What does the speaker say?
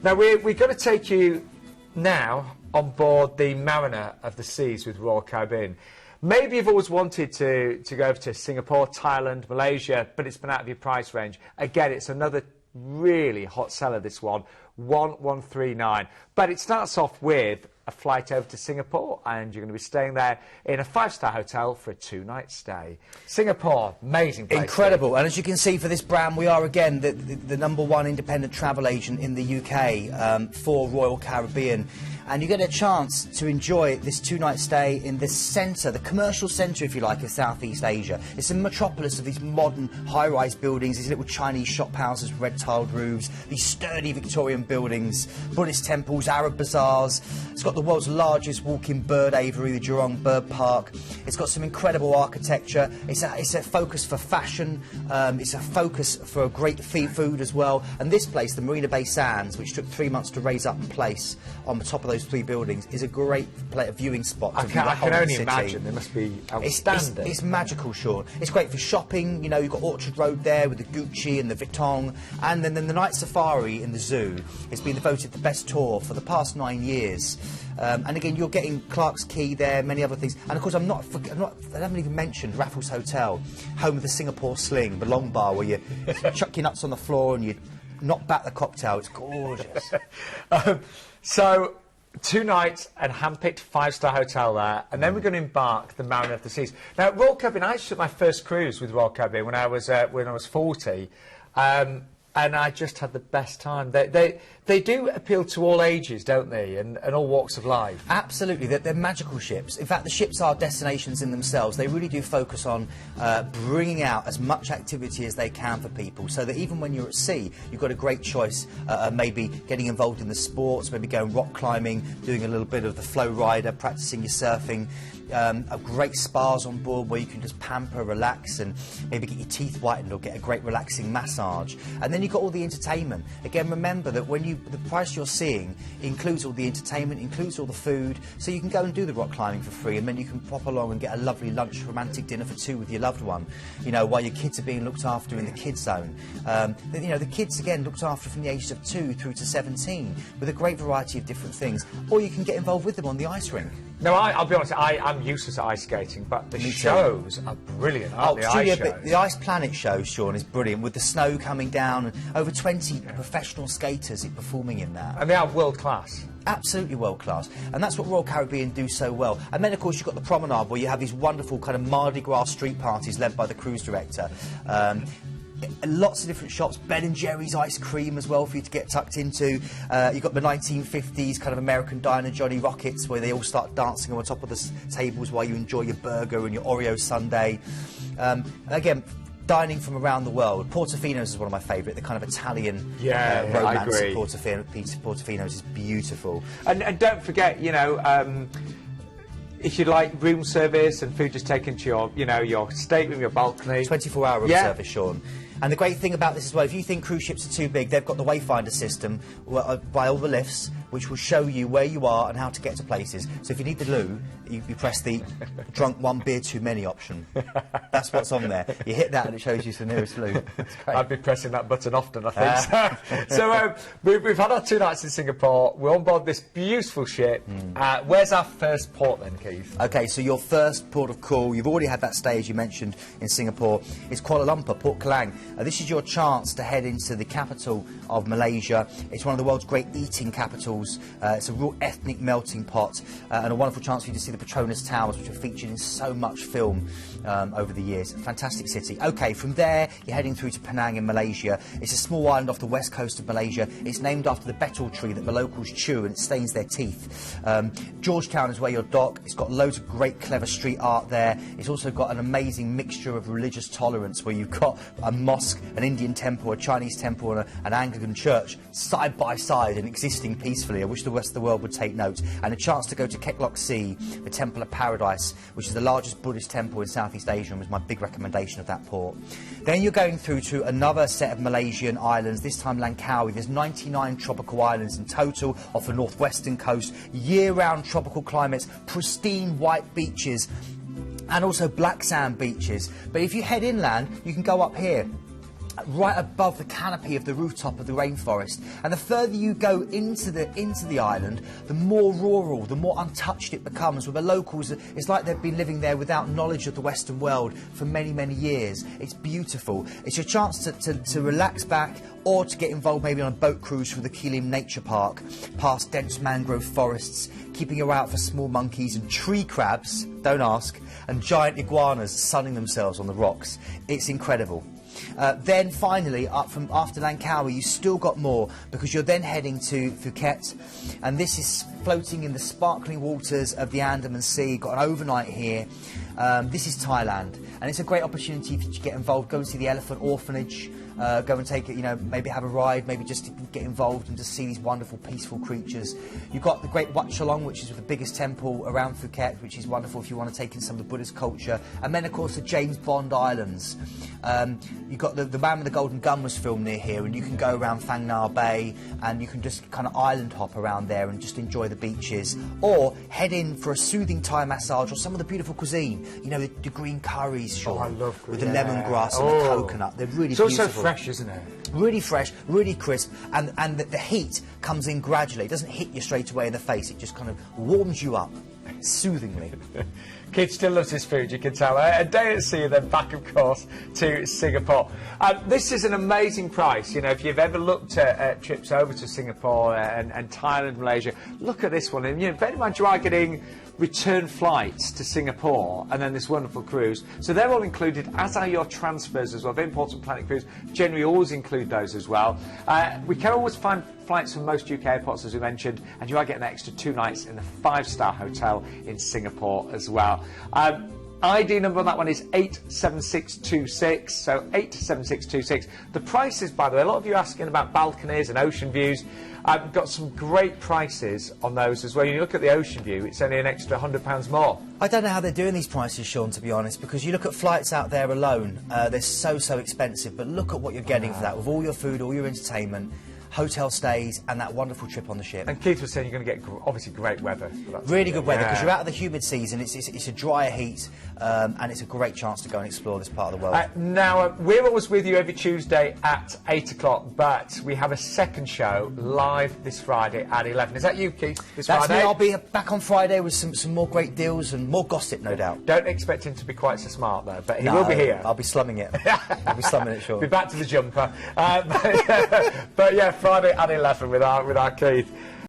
Now, we're going to take you now on board the Mariner of the Seas with Royal Caribbean. Maybe you've always wanted to go over to Singapore, Thailand, Malaysia, but it's been out of your price range. Again, it's another really hot seller, this one, 1139. But it starts off with a flight over to Singapore, and you're going to be staying there in a 5-star hotel for a 2-night stay. Singapore, amazing place. Incredible. And as you can see, for this brand, we are again the #1 independent travel agent in the UK for Royal Caribbean. And you get a chance to enjoy this 2-night stay in the centre, the commercial centre, if you like, of Southeast Asia. It's a metropolis of these modern high-rise buildings, these little Chinese shop houses with red-tiled roofs, these sturdy Victorian buildings, Buddhist temples, Arab bazaars. It's got the world's largest walk-in bird aviary, the Jurong Bird Park. It's got some incredible architecture. It's a focus for fashion. It's a focus for great food as well. And this place, the Marina Bay Sands, which took 3 months to raise up and place on the top of those 3 buildings, is a great viewing spot. I can only imagine. They must be outstanding. It's magical, Sean. It's great for shopping. You know, you've got Orchard Road there with the Gucci and the Vuitton. And then the night safari in the zoo has been voted the best tour for the past 9 years. And again, you're getting Clark's Quay there, many other things. And of course, I haven't even mentioned Raffles Hotel, home of the Singapore Sling, the long bar where you chuck your nuts on the floor and you knock back the cocktail. It's gorgeous. So, 2 nights and hand-picked 5-star hotel there, and then we're going to embark the Mariner of the Seas. Now, Royal Caribbean, I took my first cruise with Royal Caribbean when I was 40, and I just had the best time. They do appeal to all ages, don't they, and all walks of life. Absolutely, they're magical ships. In fact, the ships are destinations in themselves. They really do focus on bringing out as much activity as they can for people, so that even when you're at sea, you've got a great choice of maybe getting involved in the sports, maybe going rock climbing, doing a little bit of the flow rider, practicing your surfing. Great spas on board where you can just pamper, relax, and maybe get your teeth whitened or get a great relaxing massage. And then you've got all the entertainment. Again, remember that the price you're seeing includes all the entertainment, includes all the food, so you can go and do the rock climbing for free, and then you can pop along and get a lovely lunch, romantic dinner for 2 with your loved one, you know, while your kids are being looked after in the kids zone. You know, the kids, again, looked after from the ages of 2 through to 17 with a great variety of different things. Or you can get involved with them on the ice rink. No, I'll be honest, I'm useless at ice skating, but the shows are brilliant, aren't they? The Ice Planet show, Sean, is brilliant, with the snow coming down and over 20 professional skaters performing in that. And they are world class. Absolutely world class, and that's what Royal Caribbean do so well. And then, of course, you've got the promenade where you have these wonderful kind of Mardi Gras street parties led by the cruise director. Lots of different shops, Ben & Jerry's ice cream as well for you to get tucked into. You've got the 1950s kind of American diner, Johnny Rockets, where they all start dancing on top of the tables while you enjoy your burger and your Oreo sundae. Again, dining from around the world. Portofino's is one of my favourite, the kind of Italian romance of Portofino's is beautiful. And don't forget, you know, if you like room service and food just taken to your stateroom, your balcony. 24-hour room service, Sean. And the great thing about this as well, if you think cruise ships are too big, they've got the Wayfinder system by all the lifts, which will show you where you are and how to get to places. So if you need the loo, you press the drunk 1 beer too many option. That's what's on there. You hit that and it shows you the nearest loo. I'd be pressing that button often, I think. So we've had our 2 nights in Singapore. We're on board this beautiful ship. Where's our first port then, Keith? OK, so your first port of call, you've already had that stay, as you mentioned, in Singapore, is Kuala Lumpur, Port Kelang. This is your chance to head into the capital of Malaysia. It's one of the world's great eating capitals. It's a real ethnic melting pot, and a wonderful chance for you to see the Petronas Towers, which are featured in so much film over the years. Fantastic city. OK, from there, you're heading through to Penang in Malaysia. It's a small island off the west coast of Malaysia. It's named after the betel tree that the locals chew, and it stains their teeth. Georgetown is where you'll dock. It's got loads of great, clever street art there. It's also got an amazing mixture of religious tolerance, where you've got a mosque, an Indian temple, a Chinese temple, and an Anglican church side by side and existing peacefully. I wish the rest of the world would take note. And a chance to go to Kek Lok Si, the Temple of Paradise, which is the largest Buddhist temple in Southeast Asia, and was my big recommendation of that port. Then you're going through to another set of Malaysian islands, this time Langkawi. There's 99 tropical islands in total off the northwestern coast, year-round tropical climates, pristine white beaches, and also black sand beaches. But if you head inland, you can go up here. right above the canopy of the rooftop of the rainforest. And the further you go into the island, the more rural, the more untouched it becomes. With the locals, it's like they've been living there without knowledge of the Western world for many, many years. It's beautiful. It's your chance to relax back, or to get involved maybe on a boat cruise through the Keelim Nature Park, past dense mangrove forests, keeping your eye out for small monkeys and tree crabs, don't ask, and giant iguanas sunning themselves on the rocks. It's incredible. Then finally, up from after Langkawi, you still got more, because you're then heading to Phuket, and this is floating in the sparkling waters of the Andaman Sea. Got an overnight here. This is Thailand, and it's a great opportunity for you to get involved. Go and see the elephant orphanage. Go and take it, you know, maybe have a ride, maybe just to get involved and just see these wonderful, peaceful creatures. You've got the Great Wat Chalong, which is the biggest temple around Phuket, which is wonderful if you want to take in some of the Buddhist culture. And then, of course, the James Bond Islands. You've got the Man with the Golden Gun was filmed near here, and you can go around Phang Nga Bay, and you can just kind of island hop around there and just enjoy the beaches. Or head in for a soothing Thai massage, or some of the beautiful cuisine. You know, the green curries, Sean. Oh, I love with the lemongrass and the coconut. They're really beautiful. beautiful. It's also fresh, isn't it? Really fresh, really crisp, and the heat comes in gradually. It doesn't hit you straight away in the face. It just kind of warms you up, soothingly. Keith still loves his food, you can tell. A day at sea, then back, of course, to Singapore. This is an amazing price. You know, if you've ever looked at trips over to Singapore and Thailand, Malaysia, look at this one. And, you know, bear in mind you are getting return flights to Singapore and then this wonderful cruise. So they're all included, as are your transfers as well. Very important Planet Cruise generally always include those as well. We can always find flights from most UK airports, as we mentioned, and you are getting an extra 2 nights in the 5-star hotel in Singapore as well. ID number on that one is 87626, so 87626. The prices, by the way, a lot of you are asking about balconies and ocean views. I've got some great prices on those as well. You look at the ocean view, it's only an extra £100 more. I don't know how they're doing these prices, Sean, to be honest, because you look at flights out there alone, they're so expensive, but look at what you're getting for that, with all your food, all your entertainment, hotel stays, and that wonderful trip on the ship. And Keith was saying you're going to get obviously great weather. Really good weather, because you're out of the humid season. It's a drier heat, and it's a great chance to go and explore this part of the world. Now, we're always with you every Tuesday at 8 o'clock, but we have a second show live this Friday at 11. Is that you, Keith, this That's Friday? me. I'll be back on Friday with some more great deals and more gossip, no doubt. Don't expect him to be quite so smart, though, but he will be here. I'll be slumming it. I'll be slumming it, Sean. Be back to the jumper. But yeah, Friday at 11 with our Keith.